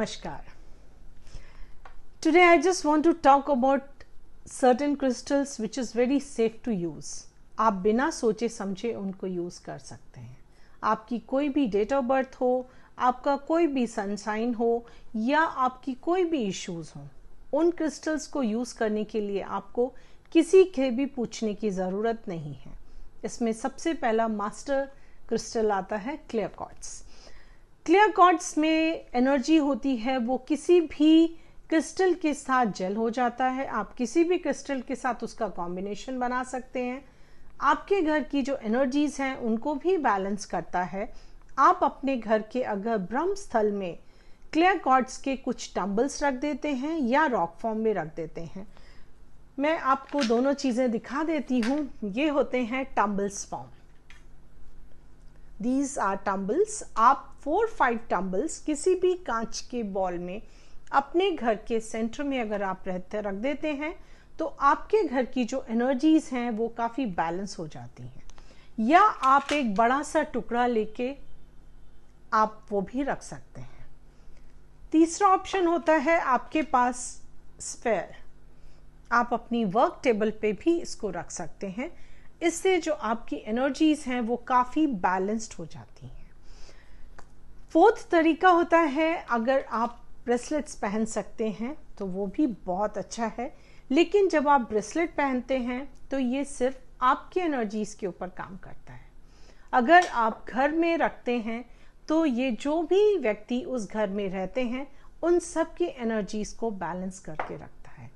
Namaskar. Today I just want to talk about certain crystals which is very safe to use. आप बिना सोचे समझे उनको use कर सकते हैं. आपकी कोई भी डेट ऑफ बर्थ हो, आपका कोई भी सन साइन हो या आपकी कोई भी इश्यूज हो, उन क्रिस्टल्स को यूज करने के लिए आपको किसी के भी पूछने की जरूरत नहीं है. इसमें सबसे पहला मास्टर क्रिस्टल आता है क्लियर क्वार्ट्ज. क्लियर क्वार्ट्ज में एनर्जी होती है, वो किसी भी क्रिस्टल के साथ जेल हो जाता है. आप किसी भी क्रिस्टल के साथ उसका कॉम्बिनेशन बना सकते हैं. आपके घर की जो एनर्जीज हैं उनको भी बैलेंस करता है. आप अपने घर के अगर ब्रह्म स्थल में क्लियर क्वार्ट्ज के कुछ टम्बल्स रख देते हैं या रॉक फॉर्म में रख देते हैं. मैं आपको दोनों चीजें दिखा देती हूँ. ये होते हैं tumbles form. These are tumbles. आप 4-5 टम्बल्स किसी भी कांच के बॉल में अपने घर के सेंटर में अगर आप रख देते हैं तो आपके घर की जो एनर्जीज हैं वो काफ़ी बैलेंस हो जाती हैं. या आप एक बड़ा सा टुकड़ा लेके आप वो भी रख सकते हैं. तीसरा ऑप्शन होता है आपके पास स्फेयर. आप अपनी वर्क टेबल पे भी इसको रख सकते हैं. इससे जो आपकी एनर्जीज हैं वो काफ़ी बैलेंस्ड हो जाती हैं. फोर्थ तरीका होता है अगर आप ब्रेसलेट्स पहन सकते हैं तो वो भी बहुत अच्छा है. लेकिन जब आप ब्रेसलेट पहनते हैं तो ये सिर्फ आपकी एनर्जीज के ऊपर काम करता है. अगर आप घर में रखते हैं तो ये जो भी व्यक्ति उस घर में रहते हैं उन सब की एनर्जीज को बैलेंस करके रखता है.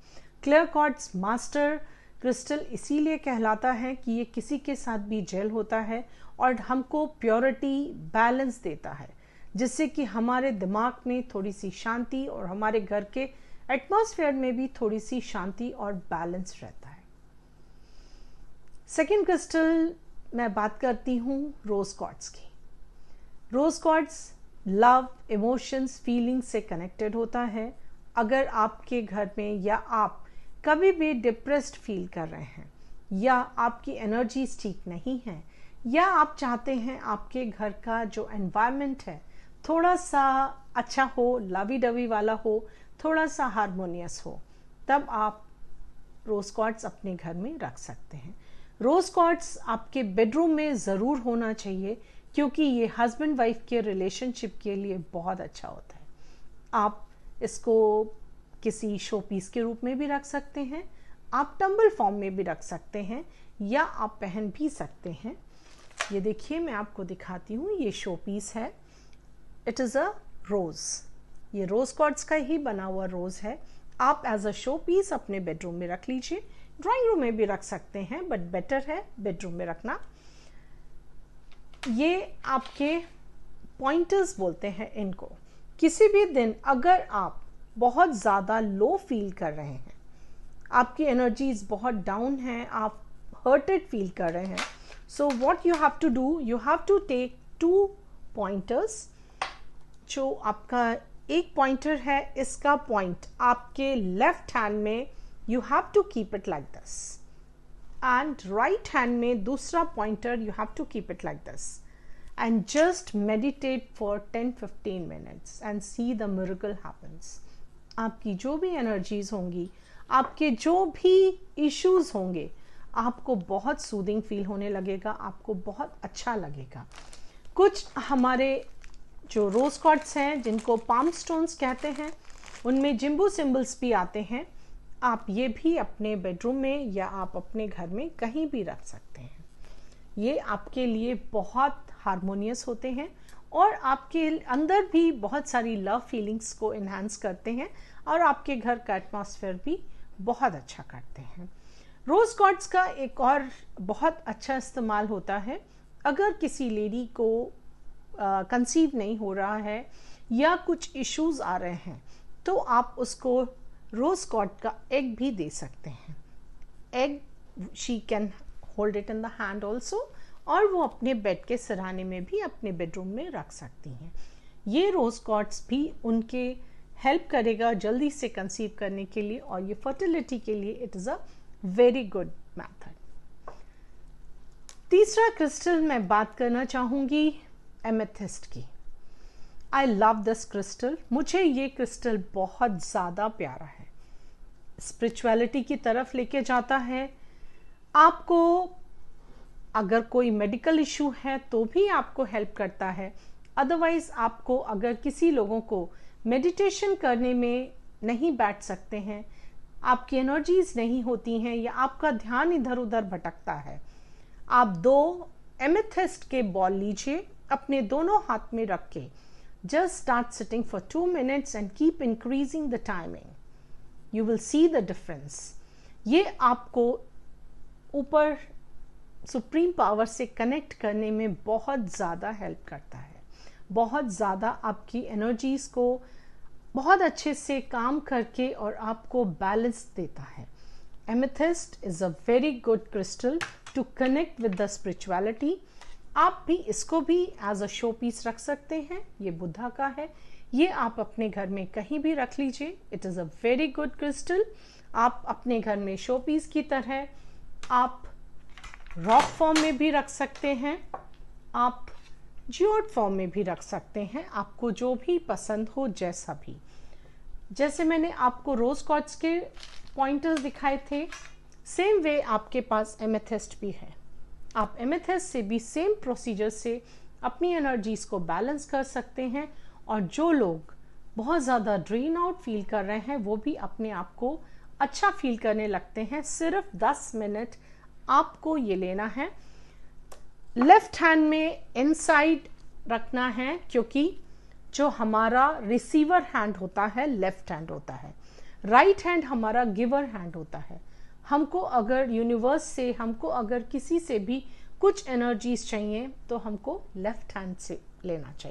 क्लियर क्वार्ट्ज मास्टर क्रिस्टल इसीलिए कहलाता है कि ये किसी के साथ भी जेल होता है और हमको प्योरिटी बैलेंस देता है, जिससे कि हमारे दिमाग में थोड़ी सी शांति और हमारे घर के एटमॉस्फेयर में भी थोड़ी सी शांति और बैलेंस रहता है. सेकंड क्रिस्टल मैं बात करती हूँ रोज क्वार्ट्ज की. रोज क्वार्ट्ज लव, इमोशंस, फीलिंग्स से कनेक्टेड होता है. अगर आपके घर में या आप कभी भी डिप्रेस्ड फील कर रहे हैं या आपकी एनर्जीज ठीक नहीं है या आप चाहते हैं आपके घर का जो एनवायरनमेंट है थोड़ा सा अच्छा हो, लवी डवी वाला हो, थोड़ा सा हारमोनियस हो, तब आप रोज क्वार्ट्ज अपने घर में रख सकते हैं. रोज क्वार्ट्ज आपके बेडरूम में ज़रूर होना चाहिए क्योंकि ये हस्बैंड वाइफ के रिलेशनशिप के लिए बहुत अच्छा होता है. आप इसको किसी शो पीस के रूप में भी रख सकते हैं, आप टम्बल फॉर्म में भी रख सकते हैं या आप पहन भी सकते हैं. ये देखिए मैं आपको दिखाती हूँ. ये शो पीस है. इट इज़ अ रोज़. ये रोज क्वार्ट्ज का ही बना हुआ रोज़ है. आप एज अ शो पीस अपने बेडरूम में रख लीजिए. ड्राइंग रूम में भी रख सकते हैं बट बेटर है बेडरूम में रखना. ये आपके पॉइंटर्स बोलते हैं इनको. किसी भी दिन अगर आप बहुत ज़्यादा लो फील कर रहे हैं, आपकी एनर्जीज बहुत डाउन हैं, आप हर्टेड फील कर रहे हैं, so what you have to do, you have to take 2 pointers. जो आपका एक पॉइंटर है, इसका पॉइंट आपके लेफ्ट हैंड में you have to keep it like this and right hand में दूसरा pointer you have to keep it like this and just meditate for 10-15 minutes and see the miracle happens. आपकी जो भी energies होंगी, आपके जो भी इश्यूज होंगे, आपको बहुत सूदिंग फील होने लगेगा, आपको बहुत अच्छा लगेगा. कुछ हमारे जो रोज क्वार्ट्ज हैं जिनको पाम स्टोन्स कहते हैं, उनमें जिम्बू सिंबल्स भी आते हैं. आप ये भी अपने बेडरूम में या आप अपने घर में कहीं भी रख सकते हैं. ये आपके लिए बहुत हारमोनियस होते हैं और आपके अंदर भी बहुत सारी लव फीलिंग्स को इन्हांस करते हैं और आपके घर का एटमॉस्फेयर भी बहुत अच्छा करते हैं. रोज क्वार्ट्ज का एक और बहुत अच्छा इस्तेमाल होता है अगर किसी लेडी को कंसीव नहीं हो रहा है या कुछ इश्यूज आ रहे हैं तो आप उसको रोज क्वार्ट्ज का एग भी दे सकते हैं. Egg she can hold it in the hand also और वो अपने बेड के सिरहाने में भी अपने बेडरूम में रख सकती हैं. ये रोज क्वार्ट्ज भी उनके हेल्प करेगा जल्दी से कंसीव करने के लिए और ये फर्टिलिटी के लिए it is a very good method. तीसरा क्रिस्टल मैं बात करना चाहूँगी एमेथिस्ट की. आई लव दिस क्रिस्टल, मुझे ये क्रिस्टल बहुत ज़्यादा प्यारा है, स्पिरिचुअलिटी की तरफ लेके जाता है। आपको अगर कोई मेडिकल इशू है तो भी आपको हेल्प करता है। अदरवाइज आपको अगर किसी लोगों को मेडिटेशन करने में नहीं बैठ सकते हैं, आपकी एनर्जीज नहीं होती हैं या आपका ध्यान इधर उधर भटकता है, आप 2 एमेथिस्ट के बॉल लीजिए, अपने दोनों हाथ में रख के just start sitting for 2 minutes and keep increasing the timing, you will see the difference. ये आपको ऊपर सुप्रीम पावर से कनेक्ट करने में बहुत ज़्यादा हेल्प करता है, बहुत ज़्यादा आपकी एनर्जीज को बहुत अच्छे से काम करके और आपको बैलेंस देता है। Amethyst is a very good crystal to connect with the spirituality. आप भी इसको भी एज अ शो पीस रख सकते हैं, ये बुद्धा का है, ये आप अपने घर में कहीं भी रख लीजिए। It is a very good crystal. आप अपने घर में शो पीस की तरह आप रॉक फॉर्म में भी रख सकते हैं, आप जियोड फॉर्म में भी रख सकते हैं, आपको जो भी पसंद हो, जैसा भी। जैसे मैंने आपको रोज क्वार्ट्ज के पॉइंटर्स दिखाए थे, सेम वे आपके पास एमेथिस्ट भी है। आप एमेथिस्ट से भी सेम प्रोसीजर से अपनी एनर्जीज को बैलेंस कर सकते हैं। और जो लोग बहुत ज़्यादा ड्रेन आउट फील कर रहे हैं, वो भी अपने आप को अच्छा फील करने लगते हैं। सिर्फ 10 मिनट आपको ये लेना है, लेफ्ट हैंड में इनसाइड रखना है, क्योंकि जो हमारा रिसीवर हैंड होता है लेफ्ट हैंड होता है, राइट हैंड हमारा गिवर हैंड होता है। हमको अगर यूनिवर्स से, हमको अगर किसी से भी कुछ एनर्जीज चाहिए तो हमको लेफ्ट हैंड से लेना चाहिए।